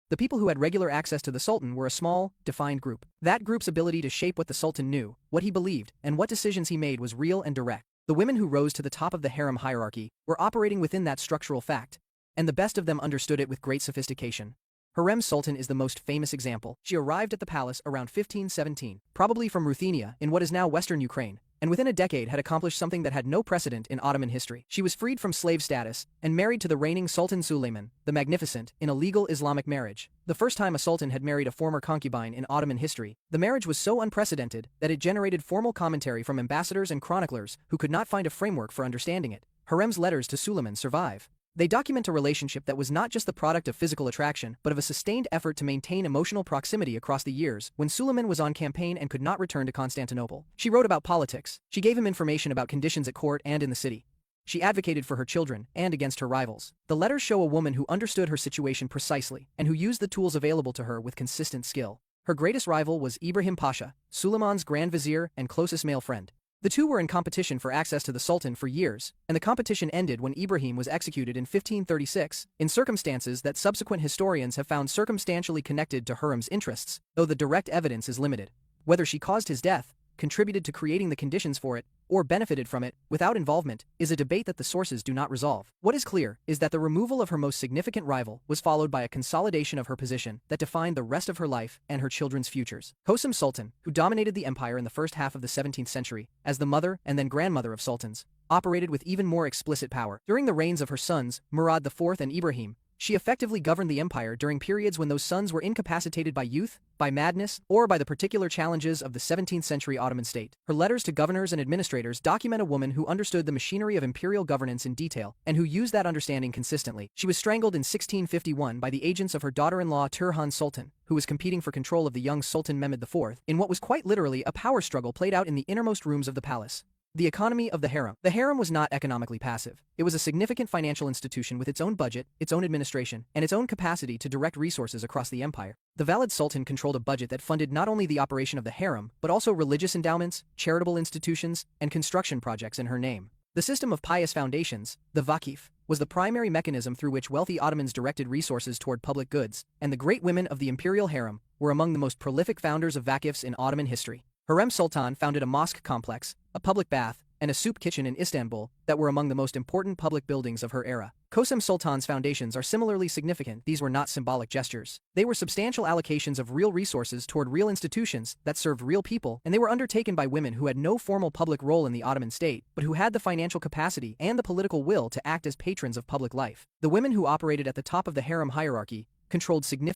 The people who had regular access to the Sultan were a small, defined group. That group's ability to shape what the Sultan knew, what he believed, and what decisions he made was real and direct. The women who rose to the top of the harem hierarchy were operating within that structural fact, and the best of them understood it with great sophistication. Harem Sultan is the most famous example. She arrived at the palace around 1517, probably from Ruthenia in what is now western Ukraine, and within a decade had accomplished something that had no precedent in Ottoman history. She was freed from slave status and married to the reigning Sultan Suleiman, the Magnificent, in a legal Islamic marriage. The first time a sultan had married a former concubine in Ottoman history, the marriage was so unprecedented that it generated formal commentary from ambassadors and chroniclers who could not find a framework for understanding it. Harem's letters to Suleiman survive. They document a relationship that was not just the product of physical attraction, but of a sustained effort to maintain emotional proximity across the years when Suleiman was on campaign and could not return to Constantinople. She wrote about politics. She gave him information about conditions at court and in the city. She advocated for her children and against her rivals. The letters show a woman who understood her situation precisely and who used the tools available to her with consistent skill. Her greatest rival was Ibrahim Pasha, Suleiman's grand vizier and closest male friend. The two were in competition for access to the Sultan for years, and the competition ended when Ibrahim was executed in 1536, in circumstances that subsequent historians have found circumstantially connected to Hurrem's interests, though the direct evidence is limited. Whether she caused his death, contributed to creating the conditions for it, or benefited from it, without involvement, is a debate that the sources do not resolve. What is clear is that the removal of her most significant rival was followed by a consolidation of her position that defined the rest of her life and her children's futures. Hosam Sultan, who dominated the empire in the first half of the 17th century, as the mother and then grandmother of sultans, operated with even more explicit power. During the reigns of her sons, Murad IV and Ibrahim, she effectively governed the empire during periods when those sons were incapacitated by youth, by madness, or by the particular challenges of the 17th century Ottoman state. Her letters to governors and administrators document a woman who understood the machinery of imperial governance in detail and who used that understanding consistently. She was strangled in 1651 by the agents of her daughter-in-law Turhan Sultan, who was competing for control of the young Sultan Mehmed IV, in what was quite literally a power struggle played out in the innermost rooms of the palace. The economy of the harem. The harem was not economically passive. It was a significant financial institution with its own budget, its own administration, and its own capacity to direct resources across the empire. The Valid Sultan controlled a budget that funded not only the operation of the harem, but also religious endowments, charitable institutions, and construction projects in her name. The system of pious foundations, the vakif, was the primary mechanism through which wealthy Ottomans directed resources toward public goods, and the great women of the imperial harem were among the most prolific founders of vakifs in Ottoman history. Harem Sultan founded a mosque complex, a public bath, and a soup kitchen in Istanbul that were among the most important public buildings of her era. Kosem Sultan's foundations are similarly significant. These were not symbolic gestures. They were substantial allocations of real resources toward real institutions that served real people, and they were undertaken by women who had no formal public role in the Ottoman state, but who had the financial capacity and the political will to act as patrons of public life. The women who operated at the top of the harem hierarchy controlled significant